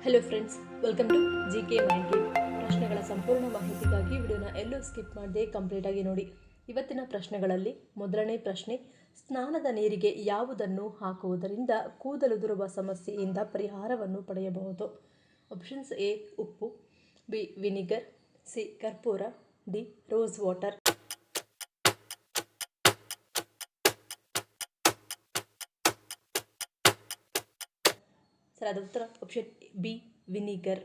Hello friends, welcome to GK mind game. ಪ್ರಶ್ನೆಗಳ ಸಂಪೂರ್ಣ ಮಾಹಿತಿಗಾಗಿ ವಿಡಿಯೋನ ಎಲ್ಲೂ ಸ್ಕಿಪ್ ಮಾಡದೆ ಕಂಪ್ಲೀಟ್ ಆಗಿ ನೋಡಿ. ಇವತ್ತಿನ ಪ್ರಶ್ನೆಗಳಲ್ಲಿ ಮೊದಲನೇ ಪ್ರಶ್ನೆ, ಸ್ನಾನದ ನೀರಿಗೆ ಯಾವುದನ್ನು ಹಾಕುವುದರಿಂದ ಕೂದಲುದುರುವ ಸಮಸ್ಯೆಯಿಂದ ಪರಿಹಾರವನ್ನು ಪಡೆಯಬಹುದು? ಆಪ್ಷನ್ಸ್ ಎ ಉಪ್ಪು, ಬಿ ವಿನಿಗರ್, ಸಿ ಕರ್ಪೂರ, ಡಿ ರೋಸ್ ವಾಟರ್. ಸರಿಯಾದ ಉತ್ತರ ಆಪ್ಷನ್ ಬಿ ವಿನಿಗರ್.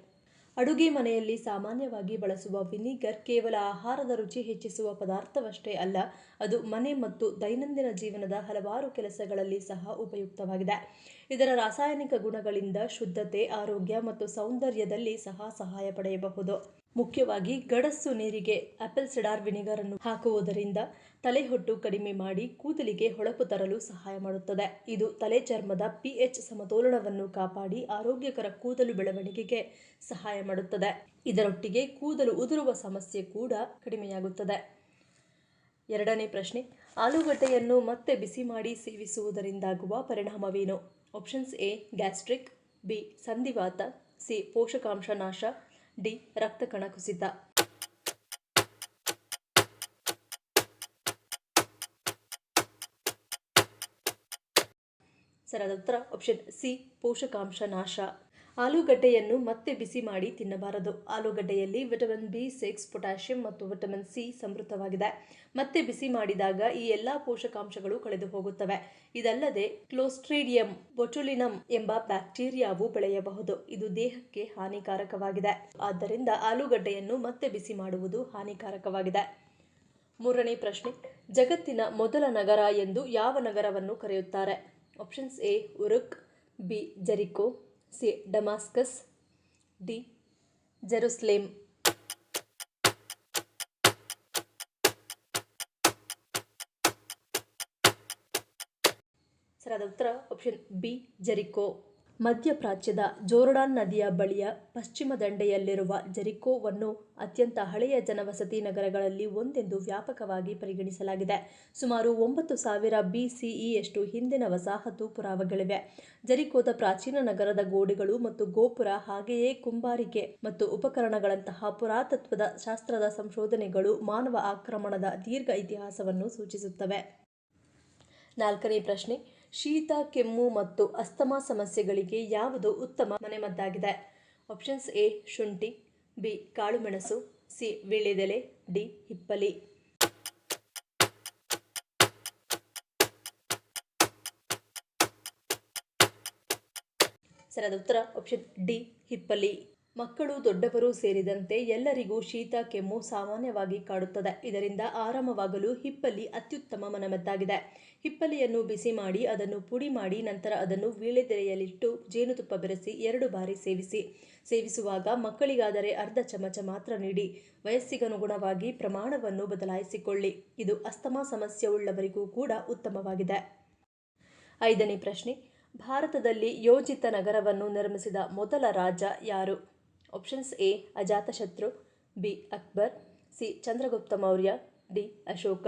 ಅಡುಗೆ ಮನೆಯಲ್ಲಿ ಸಾಮಾನ್ಯವಾಗಿ ಬಳಸುವ ವಿನಿಗರ್ ಕೇವಲ ಆಹಾರದ ರುಚಿ ಹೆಚ್ಚಿಸುವ ಪದಾರ್ಥವಷ್ಟೇ ಅಲ್ಲ, ಅದು ಮನೆ ಮತ್ತು ದೈನಂದಿನ ಜೀವನದ ಹಲವಾರು ಕೆಲಸಗಳಲ್ಲಿ ಸಹ ಉಪಯುಕ್ತವಾಗಿದೆ. ಇದರ ರಾಸಾಯನಿಕ ಗುಣಗಳಿಂದ ಶುದ್ಧತೆ, ಆರೋಗ್ಯ ಮತ್ತು ಸೌಂದರ್ಯದಲ್ಲಿ ಸಹ ಸಹಾಯ ಪಡೆಯಬಹುದು. ಮುಖ್ಯವಾಗಿ ಗಡಸು ನೀರಿಗೆ ಆಪಲ್ ಸಿಡಾರ್ ವಿನಿಗರ್ ಅನ್ನು ಹಾಕುವುದರಿಂದ ತಲೆಹೊಟ್ಟು ಕಡಿಮೆ ಮಾಡಿ ಕೂದಲಿಗೆ ಹೊಳಪು ತರಲು ಸಹಾಯ ಮಾಡುತ್ತದೆ. ಇದು ತಲೆ ಚರ್ಮದ pH ಸಮತೋಲನವನ್ನು ಕಾಪಾಡಿ ಆರೋಗ್ಯಕರ ಕೂದಲು ಬೆಳವಣಿಗೆಗೆ ಸಹಾಯ ಮಾಡುತ್ತದೆ. ಇದರೊಟ್ಟಿಗೆ ಕೂದಲು ಉದುರುವ ಸಮಸ್ಯೆ ಕೂಡ ಕಡಿಮೆಯಾಗುತ್ತದೆ. ಎರಡನೇ ಪ್ರಶ್ನೆ, ಆಲೂಗಡ್ಡೆಯನ್ನು ಮತ್ತೆ ಬಿಸಿ ಮಾಡಿ ಸೇವಿಸುವುದರಿಂದಾಗುವ ಪರಿಣಾಮವೇನು? ಆಪ್ಷನ್ಸ್ ಎ ಗ್ಯಾಸ್ಟ್ರಿಕ್, ಬಿ ಸಂಧಿವಾತ, ಸಿ ಪೋಷಕಾಂಶ ನಾಶ, ಡಿ ರಕ್ತ ಕಣ ಕುಸಿತ. ಸರಿಯಾದ ಉತ್ತರ ಆಪ್ಷನ್ ಸಿ ಪೋಷಕಾಂಶ ನಾಶ. ಆಲೂಗಡ್ಡೆಯನ್ನು ಮತ್ತೆ ಬಿಸಿ ಮಾಡಿ ತಿನ್ನಬಾರದು. ಆಲೂಗಡ್ಡೆಯಲ್ಲಿ ವಿಟಮಿನ್ B6, ಪೊಟ್ಯಾಷಿಯಂ ಮತ್ತು ವಿಟಮಿನ್ ಸಿ ಸಮೃದ್ಧವಾಗಿದೆ. ಮತ್ತೆ ಬಿಸಿ ಮಾಡಿದಾಗ ಈ ಎಲ್ಲಾ ಪೋಷಕಾಂಶಗಳು ಕಳೆದು ಹೋಗುತ್ತವೆ. ಇದಲ್ಲದೆ ಕ್ಲೋಸ್ಟ್ರಿಡಿಯಂ ಬೊಟುಲಿನಮ್ ಎಂಬ ಬ್ಯಾಕ್ಟೀರಿಯಾವು ಬೆಳೆಯಬಹುದು. ಇದು ದೇಹಕ್ಕೆ ಹಾನಿಕಾರಕವಾಗಿದೆ. ಆದ್ದರಿಂದ ಆಲೂಗಡ್ಡೆಯನ್ನು ಮತ್ತೆ ಬಿಸಿ ಮಾಡುವುದು ಹಾನಿಕಾರಕವಾಗಿದೆ. ಮೂರನೇ ಪ್ರಶ್ನೆ, ಜಗತ್ತಿನ ಮೊದಲ ನಗರ ಎಂದು ಯಾವ ನಗರವನ್ನು ಕರೆಯುತ್ತಾರೆ? Options A Uruk, B Jericho, C Damascus, D Jerusalem. ಸರಿಯಾದ ಉತ್ತರ ಆಪ್ಷನ್ ಬಿ ಜೆರಿಕೋ. ಮಧ್ಯಪ್ರಾಚ್ಯದ ಜೋರ್ಡಾನ್ ನದಿಯ ಬಳಿಯ ಪಶ್ಚಿಮ ದಂಡೆಯಲ್ಲಿರುವ ಜೆರಿಕೋವನ್ನು ಅತ್ಯಂತ ಹಳೆಯ ಜನವಸತಿ ನಗರಗಳಲ್ಲಿ ಒಂದೆಂದು ವ್ಯಾಪಕವಾಗಿ ಪರಿಗಣಿಸಲಾಗಿದೆ. ಸುಮಾರು 9000 BCEಯಷ್ಟು ಹಿಂದಿನ ವಸಾಹತು ಪುರಾವೆಗಳಿವೆ. ಜೆರಿಕೋದ ಪ್ರಾಚೀನ ನಗರದ ಗೋಡೆಗಳು ಮತ್ತು ಗೋಪುರ, ಹಾಗೆಯೇ ಕುಂಬಾರಿಕೆ ಮತ್ತು ಉಪಕರಣಗಳಂತಹ ಪುರಾತತ್ವದ ಶಾಸ್ತ್ರದ ಸಂಶೋಧನೆಗಳು ಮಾನವ ಆಕ್ರಮಣದ ದೀರ್ಘ ಇತಿಹಾಸವನ್ನು ಸೂಚಿಸುತ್ತವೆ. ನಾಲ್ಕನೇ ಪ್ರಶ್ನೆ, ಶೀತ, ಕೆಮ್ಮು ಮತ್ತು ಅಸ್ತಮಾ ಸಮಸ್ಯೆಗಳಿಗೆ ಯಾವುದು ಉತ್ತಮ ಮನೆಮದ್ದಾಗಿದೆ? ಆಪ್ಷನ್ಸ್ ಎ ಶುಂಠಿ, ಬಿ ಕಾಳುಮೆಣಸು, ಸಿ ವೀಳ್ಯದೆಲೆ, ಡಿ ಹಿಪ್ಪಲಿ. ಸರಿಯಾದ ಉತ್ತರ ಆಪ್ಷನ್ ಡಿ ಹಿಪ್ಪಲಿ. ಮಕ್ಕಳು, ದೊಡ್ಡವರು ಸೇರಿದಂತೆ ಎಲ್ಲರಿಗೂ ಶೀತ, ಕೆಮ್ಮು ಸಾಮಾನ್ಯವಾಗಿ ಕಾಡುತ್ತದೆ. ಇದರಿಂದ ಆರಾಮವಾಗಲು ಹಿಪ್ಪಲಿ ಅತ್ಯುತ್ತಮ ಮನೆಮದ್ದಾಗಿದೆ. ಹಿಪ್ಪಲಿಯನ್ನು ಬಿಸಿ ಮಾಡಿ ಅದನ್ನು ಪುಡಿ ಮಾಡಿ ನಂತರ ಅದನ್ನು ವೀಳ್ಯದೆಲೆಯಲ್ಲಿಟ್ಟು ಜೇನುತುಪ್ಪ ಬೆರೆಸಿ 2 ಬಾರಿ ಸೇವಿಸಿ. ಸೇವಿಸುವಾಗ ಮಕ್ಕಳಿಗಾದರೆ ಅರ್ಧ ಚಮಚ ಮಾತ್ರ ನೀಡಿ. ವಯಸ್ಸಿಗನುಗುಣವಾಗಿ ಪ್ರಮಾಣವನ್ನು ಬದಲಾಯಿಸಿಕೊಳ್ಳಿ. ಇದು ಅಸ್ತಮಾ ಸಮಸ್ಯೆ ಉಳ್ಳವರಿಗೂ ಕೂಡ ಉತ್ತಮವಾಗಿದೆ. ಐದನೇ ಪ್ರಶ್ನೆ, ಭಾರತದಲ್ಲಿ ಯೋಜಿತ ನಗರವನ್ನು ನಿರ್ಮಿಸಿದ ಮೊದಲ ರಾಜ ಯಾರು? Options A Ajatashatru, B Akbar, C Chandragupta Maurya, D Ashoka.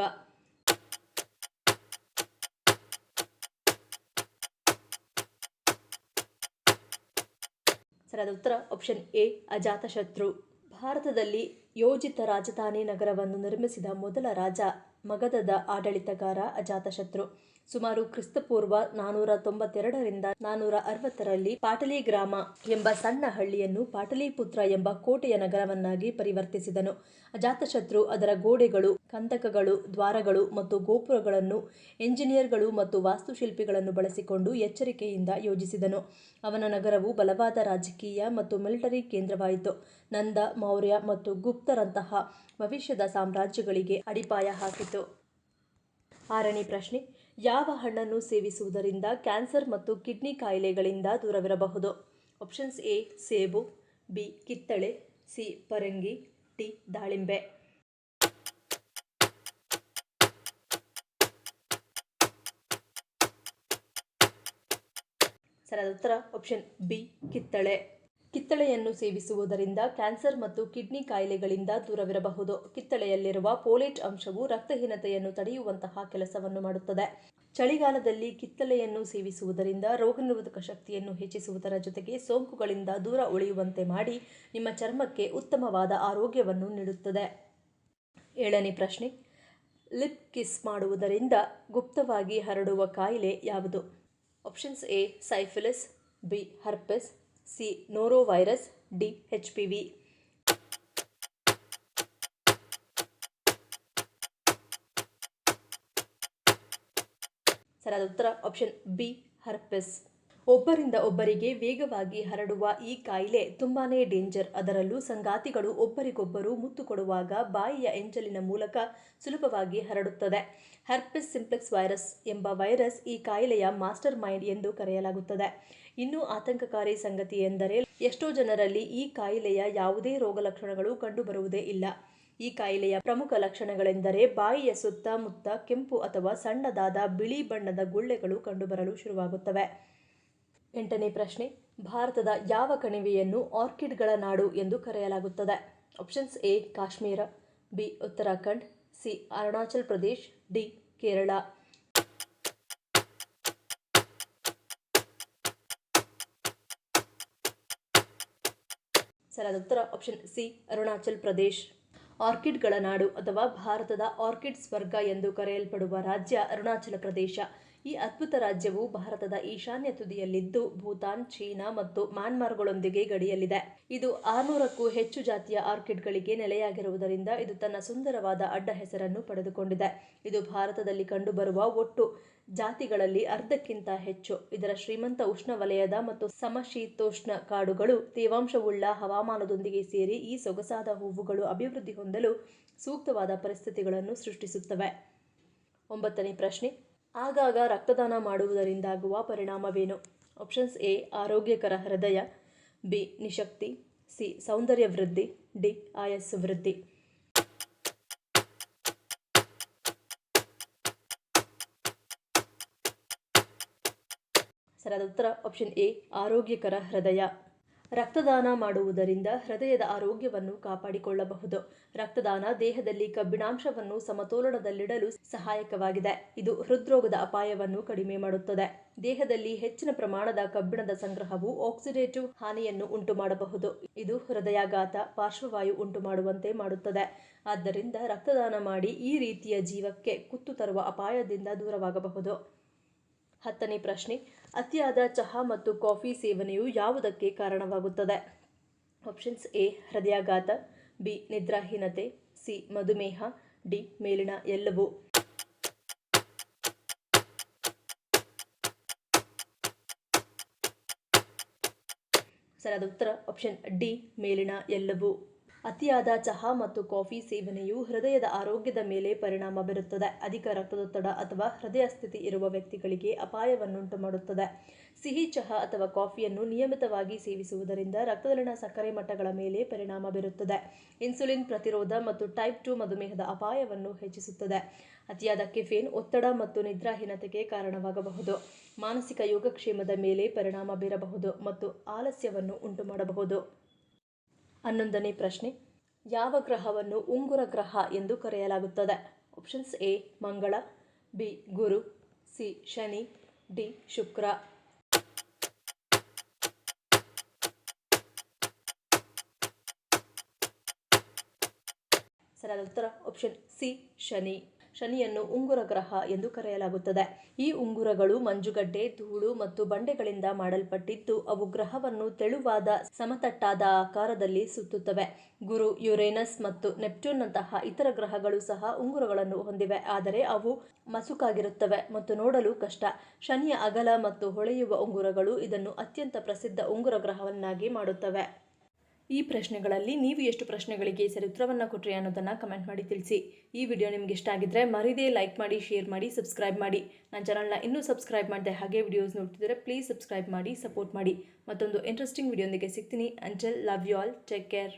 ಸರಿಯಾದ ಉತ್ತರ ಆಪ್ಷನ್ ಎ ಅಜಾತಶತ್ರು. ಭಾರತದಲ್ಲಿ ಯೋಜಿತ ರಾಜಧಾನಿ ನಗರವನ್ನು ನಿರ್ಮಿಸಿದ ಮೊದಲ ರಾಜ ಮಗಧದ ಆಡಳಿತಗಾರ ಅಜಾತಶತ್ರು. ಸುಮಾರು ಕ್ರಿಸ್ತಪೂರ್ವ 492ರಿಂದ 460ರಲ್ಲಿ ಪಾಟಲಿಗ್ರಾಮ ಎಂಬ ಸಣ್ಣ ಹಳ್ಳಿಯನ್ನು ಪಾಟಲಿಪುತ್ರ ಎಂಬ ಕೋಟೆಯ ನಗರವನ್ನಾಗಿ ಪರಿವರ್ತಿಸಿದನು. ಅಜಾತಶತ್ರು ಅದರ ಗೋಡೆಗಳು, ಕಂದಕಗಳು, ದ್ವಾರಗಳು ಮತ್ತು ಗೋಪುರಗಳನ್ನು ಎಂಜಿನಿಯರ್ಗಳು ಮತ್ತು ವಾಸ್ತುಶಿಲ್ಪಿಗಳನ್ನು ಬಳಸಿಕೊಂಡು ಎಚ್ಚರಿಕೆಯಿಂದ ಯೋಜಿಸಿದನು. ಅವನ ನಗರವು ಬಲವಾದ ರಾಜಕೀಯ ಮತ್ತು ಮಿಲಿಟರಿ ಕೇಂದ್ರವಾಯಿತು. ನಂದ, ಮೌರ್ಯ ಮತ್ತು ಗುಪ್ತರಂತಹ ಭವಿಷ್ಯದ ಸಾಮ್ರಾಜ್ಯಗಳಿಗೆ ಅಡಿಪಾಯ ಹಾಕಿತು. ಆರನೇ ಪ್ರಶ್ನೆ, ಯಾವ ಹಣ್ಣನ್ನು ಸೇವಿಸುವುದರಿಂದ ಕ್ಯಾನ್ಸರ್ ಮತ್ತು ಕಿಡ್ನಿ ಕಾಯಿಲೆಗಳಿಂದ ದೂರವಿರಬಹುದು? ಆಪ್ಷನ್ಸ್ ಎ ಸೇಬು, ಬಿ ಕಿತ್ತಳೆ, ಸಿ ಪರಂಗಿ, ಡಿ ದಾಳಿಂಬೆ. ಸರಿಯಾದ ಉತ್ತರ ಆಪ್ಷನ್ ಬಿ ಕಿತ್ತಳೆ. ಕಿತ್ತಳೆಯನ್ನು ಸೇವಿಸುವುದರಿಂದ ಕ್ಯಾನ್ಸರ್ ಮತ್ತು ಕಿಡ್ನಿ ಕಾಯಿಲೆಗಳಿಂದ ದೂರವಿರಬಹುದು. ಕಿತ್ತಳೆಯಲ್ಲಿರುವ ಫೋಲೇಟ್ ಅಂಶವು ರಕ್ತಹೀನತೆಯನ್ನು ತಡೆಯುವಂತಹ ಕೆಲಸವನ್ನು ಮಾಡುತ್ತದೆ. ಚಳಿಗಾಲದಲ್ಲಿ ಕಿತ್ತಳೆಯನ್ನು ಸೇವಿಸುವುದರಿಂದ ರೋಗನಿರೋಧಕ ಶಕ್ತಿಯನ್ನು ಹೆಚ್ಚಿಸುವುದರ ಜೊತೆಗೆ ಸೋಂಕುಗಳಿಂದ ದೂರ ಉಳಿಯುವಂತೆ ಮಾಡಿ ನಿಮ್ಮ ಚರ್ಮಕ್ಕೆ ಉತ್ತಮವಾದ ಆರೋಗ್ಯವನ್ನು ನೀಡುತ್ತದೆ. 7ನೇ ಪ್ರಶ್ನೆ, ಲಿಪ್ ಕಿಸ್ ಮಾಡುವುದರಿಂದ ಗುಪ್ತವಾಗಿ ಹರಡುವ ಕಾಯಿಲೆ ಯಾವುದು? Options A syphilis, B herpes, C norovirus, D HPV. ಸರಿಯಾದ ಉತ್ತರ ಆಪ್ಷನ್ ಬಿ ಹರ್ಪೆಸ್. ಒಬ್ಬರಿಂದ ಒಬ್ಬರಿಗೆ ವೇಗವಾಗಿ ಹರಡುವ ಈ ಕಾಯಿಲೆ ತುಂಬಾನೇ ಡೇಂಜರ್. ಅದರಲ್ಲೂ ಸಂಗಾತಿಗಳು ಒಬ್ಬರಿಗೊಬ್ಬರು ಮುತ್ತು ಕೊಡುವಾಗ ಬಾಯಿಯ ಎಂಜಲಿನ ಮೂಲಕ ಸುಲಭವಾಗಿ ಹರಡುತ್ತದೆ. ಹರ್ಪೆಸ್ ಸಿಂಪ್ಲೆಕ್ಸ್ ವೈರಸ್ ಎಂಬ ವೈರಸ್ ಈ ಕಾಯಿಲೆಯ ಮಾಸ್ಟರ್ ಮೈಂಡ್ ಎಂದು ಕರೆಯಲಾಗುತ್ತದೆ. ಇನ್ನೂ ಆತಂಕಕಾರಿ ಸಂಗತಿ ಎಂದರೆ ಎಷ್ಟೋ ಜನರಲ್ಲಿ ಈ ಕಾಯಿಲೆಯ ಯಾವುದೇ ರೋಗ ಲಕ್ಷಣಗಳು ಕಂಡುಬರುವುದೇ ಇಲ್ಲ. ಈ ಕಾಯಿಲೆಯ ಪ್ರಮುಖ ಲಕ್ಷಣಗಳೆಂದರೆ ಬಾಯಿಯ ಸುತ್ತಮುತ್ತ ಕೆಂಪು ಅಥವಾ ಸಣ್ಣದಾದ ಬಿಳಿ ಬಣ್ಣದ ಗುಳ್ಳೆಗಳು ಕಂಡುಬರಲು ಶುರುವಾಗುತ್ತವೆ. 8ನೇ ಪ್ರಶ್ನೆ, ಭಾರತದ ಯಾವ ಕಣಿವೆಯನ್ನು ಆರ್ಕಿಡ್ಗಳ ನಾಡು ಎಂದು ಕರೆಯಲಾಗುತ್ತದೆ? Options A Kashmir, B Uttarakhand, C Arunachal Pradesh, D Kerala. ಸರಿಯಾದ ಉತ್ತರ ಆಪ್ಷನ್ ಸಿ ಅರುಣಾಚಲ್ ಪ್ರದೇಶ್. ಆರ್ಕಿಡ್ಗಳ ನಾಡು ಅಥವಾ ಭಾರತದ ಆರ್ಕಿಡ್ ಸ್ವರ್ಗ ಎಂದು ಕರೆಯಲ್ಪಡುವ ರಾಜ್ಯ ಅರುಣಾಚಲ ಪ್ರದೇಶ. ಈ ಅದ್ಭುತ ರಾಜ್ಯವು ಭಾರತದ ಈಶಾನ್ಯ ತುದಿಯಲ್ಲಿದ್ದು ಭೂತಾನ್, ಚೀನಾ ಮತ್ತು ಮ್ಯಾನ್ಮಾರ್ಗಳೊಂದಿಗೆ ಗಡಿಯಲ್ಲಿದೆ. ಇದು 600ಕ್ಕೂ ಹೆಚ್ಚು ಜಾತಿಯ ಆರ್ಕಿಡ್ಗಳಿಗೆ ನೆಲೆಯಾಗಿರುವುದರಿಂದ ಇದು ತನ್ನ ಸುಂದರವಾದ ಅಡ್ಡ ಹೆಸರನ್ನು ಪಡೆದುಕೊಂಡಿದೆ. ಇದು ಭಾರತದಲ್ಲಿ ಕಂಡುಬರುವ ಒಟ್ಟು ಜಾತಿಗಳಲ್ಲಿ ಅರ್ಧಕ್ಕಿಂತ ಹೆಚ್ಚು. ಇದರ ಶ್ರೀಮಂತ ಉಷ್ಣವಲಯದ ಮತ್ತು ಸಮಶೀತೋಷ್ಣ ಕಾಡುಗಳು ತೇವಾಂಶವುಳ್ಳ ಹವಾಮಾನದೊಂದಿಗೆ ಸೇರಿ ಈ ಸೊಗಸಾದ ಹೂವುಗಳು ಅಭಿವೃದ್ಧಿ ಹೊಂದಲು ಸೂಕ್ತವಾದ ಪರಿಸ್ಥಿತಿಗಳನ್ನು ಸೃಷ್ಟಿಸುತ್ತವೆ. 9ನೇ ಪ್ರಶ್ನೆ, ಆಗಾಗ ರಕ್ತದಾನ ಮಾಡುವುದರಿಂದಾಗುವ ಪರಿಣಾಮವೇನು? ಆಪ್ಷನ್ಸ್ ಎ ಆರೋಗ್ಯಕರ ಹೃದಯ, ಬಿ ನಿಶಕ್ತಿ, ಸಿ ಸೌಂದರ್ಯ ವೃದ್ಧಿ, ಡಿ ಆಯಸ್ಸು ವೃದ್ಧಿ. ಸರಿಯಾದ ಉತ್ತರ ಆಪ್ಷನ್ ಎ ಆರೋಗ್ಯಕರ ಹೃದಯ. ರಕ್ತದಾನ ಮಾಡುವುದರಿಂದ ಹೃದಯದ ಆರೋಗ್ಯವನ್ನು ಕಾಪಾಡಿಕೊಳ್ಳಬಹುದು. ರಕ್ತದಾನ ದೇಹದಲ್ಲಿ ಕಬ್ಬಿಣಾಂಶವನ್ನು ಸಮತೋಲನದಲ್ಲಿಡಲು ಸಹಾಯಕವಾಗಿದೆ. ಇದು ಹೃದ್ರೋಗದ ಅಪಾಯವನ್ನು ಕಡಿಮೆ ಮಾಡುತ್ತದೆ. ದೇಹದಲ್ಲಿ ಹೆಚ್ಚಿನ ಪ್ರಮಾಣದ ಕಬ್ಬಿಣದ ಸಂಗ್ರಹವು ಆಕ್ಸಿಡೇಟಿವ್ ಹಾನಿಯನ್ನು ಉಂಟುಮಾಡಬಹುದು. ಇದು ಹೃದಯಾಘಾತ, ಪಾರ್ಶ್ವವಾಯು ಉಂಟುಮಾಡುವಂತೆ ಮಾಡುತ್ತದೆ. ಆದ್ದರಿಂದ ರಕ್ತದಾನ ಮಾಡಿ ಈ ರೀತಿಯ ಜೀವಕ್ಕೆ ಕುತ್ತು ತರುವ ಅಪಾಯದಿಂದ ದೂರವಾಗಬಹುದು. 10ನೇ ಪ್ರಶ್ನೆ, ಅತಿಯಾದ ಚಹಾ ಮತ್ತು ಕಾಫಿ ಸೇವನೆಯು ಯಾವುದಕ್ಕೆ ಕಾರಣವಾಗುತ್ತದೆ? ಆಪ್ಷನ್ಸ್ ಎ ಹೃದಯಾಘಾತ, ಬಿ ನಿದ್ರಾಹೀನತೆ, ಸಿ ಮಧುಮೇಹ, ಡಿ ಮೇಲಿನ ಎಲ್ಲವೂ. ಸರಿಯಾದ ಉತ್ತರ ಆಪ್ಷನ್ ಡಿ ಮೇಲಿನ ಎಲ್ಲವೂ. ಅತಿಯಾದ ಚಹಾ ಮತ್ತು ಕಾಫಿ ಸೇವನೆಯು ಹೃದಯದ ಆರೋಗ್ಯದ ಮೇಲೆ ಪರಿಣಾಮ ಬೀರುತ್ತದೆ. ಅಧಿಕ ರಕ್ತದೊತ್ತಡ ಅಥವಾ ಹೃದಯ ಸ್ಥಿತಿ ಇರುವ ವ್ಯಕ್ತಿಗಳಿಗೆ ಅಪಾಯವನ್ನುಂಟು ಮಾಡುತ್ತದೆ. ಸಿಹಿ ಚಹಾ ಅಥವಾ ಕಾಫಿಯನ್ನು ನಿಯಮಿತವಾಗಿ ಸೇವಿಸುವುದರಿಂದ ರಕ್ತದಲ್ಲಿನ ಸಕ್ಕರೆ ಮಟ್ಟಗಳ ಮೇಲೆ ಪರಿಣಾಮ ಬೀರುತ್ತದೆ. ಇನ್ಸುಲಿನ್ ಪ್ರತಿರೋಧ ಮತ್ತು ಟೈಪ್ 2 ಮಧುಮೇಹದ ಅಪಾಯವನ್ನು ಹೆಚ್ಚಿಸುತ್ತದೆ. ಅತಿಯಾದ ಕೆಫೇನ್ ಒತ್ತಡ ಮತ್ತು ನಿದ್ರಾಹೀನತೆಗೆ ಕಾರಣವಾಗಬಹುದು. ಮಾನಸಿಕ ಯೋಗಕ್ಷೇಮದ ಮೇಲೆ ಪರಿಣಾಮ ಬೀರಬಹುದು ಮತ್ತು ಆಲಸ್ಯವನ್ನು ಉಂಟುಮಾಡಬಹುದು. 11ನೇ ಪ್ರಶ್ನೆ, ಯಾವ ಗ್ರಹವನ್ನು ಉಂಗುರ ಗ್ರಹ ಎಂದು ಕರೆಯಲಾಗುತ್ತದೆ? ಆಪ್ಷನ್ಸ್ ಎ ಮಂಗಳ, ಬಿ ಗುರು, ಸಿ ಶನಿ, ಡಿ ಶುಕ್ರ. ಸರಿಯಾದ ಉತ್ತರ ಆಪ್ಷನ್ ಸಿ ಶನಿ. ಶನಿಯನ್ನು ಉಂಗುರ ಗ್ರಹ ಎಂದು ಕರೆಯಲಾಗುತ್ತದೆ. ಈ ಉಂಗುರಗಳು ಮಂಜುಗಡ್ಡೆ, ಧೂಳು ಮತ್ತು ಬಂಡೆಗಳಿಂದ ಮಾಡಲ್ಪಟ್ಟಿದ್ದು ಅವು ಗ್ರಹವನ್ನು ತೆಳುವಾದ ಸಮತಟ್ಟಾದ ಆಕಾರದಲ್ಲಿ ಸುತ್ತುತ್ತವೆ. ಗುರು, ಯುರೇನಸ್ ಮತ್ತು ನೆಪ್ಟ್ಯೂನ್ನಂತಹ ಇತರ ಗ್ರಹಗಳು ಸಹ ಉಂಗುರಗಳನ್ನು ಹೊಂದಿವೆ, ಆದರೆ ಅವು ಮಸುಕಾಗಿರುತ್ತವೆ ಮತ್ತು ನೋಡಲು ಕಷ್ಟ. ಶನಿಯ ಅಗಲ ಮತ್ತು ಹೊಳೆಯುವ ಉಂಗುರಗಳು ಇದನ್ನು ಅತ್ಯಂತ ಪ್ರಸಿದ್ಧ ಉಂಗುರ ಗ್ರಹವನ್ನಾಗಿ ಮಾಡುತ್ತವೆ. ಈ ಪ್ರಶ್ನೆಗಳಲ್ಲಿ ನೀವು ಎಷ್ಟು ಪ್ರಶ್ನೆಗಳಿಗೆ ಸರಿ ಉತ್ತರವನ್ನು ಕೊಟ್ಟರೆ ಅನ್ನೋದನ್ನು ಕಮೆಂಟ್ ಮಾಡಿ ತಿಳಿಸಿ. ಈ ವಿಡಿಯೋ ನಿಮಗೆ ಇಷ್ಟ ಆಗಿದ್ದರೆ ಮರಿದೇ ಲೈಕ್ ಮಾಡಿ, ಶೇರ್ ಮಾಡಿ, ಸಬ್ಸ್ಕ್ರೈಬ್ ಮಾಡಿ. ನನ್ನ ಚಾನಲ್ನ ಇನ್ನೂ ಸಬ್ಸ್ಕ್ರೈಬ್ ಮಾಡಿದೆ ಹಾಗೆ ವಿಡಿಯೋಸ್ ನೋಡ್ತಿದ್ದರೆ ಪ್ಲೀಸ್ ಸಬ್ಸ್ಕ್ರೈಬ್ ಮಾಡಿ, ಸಪೋರ್ಟ್ ಮಾಡಿ. ಮತ್ತೊಂದು ಇಂಟ್ರೆಸ್ಟಿಂಗ್ ವಿಡಿಯೋದೊಂದಿಗೆ ಸಿಗ್ತೀನಿ. Until love you all, take care.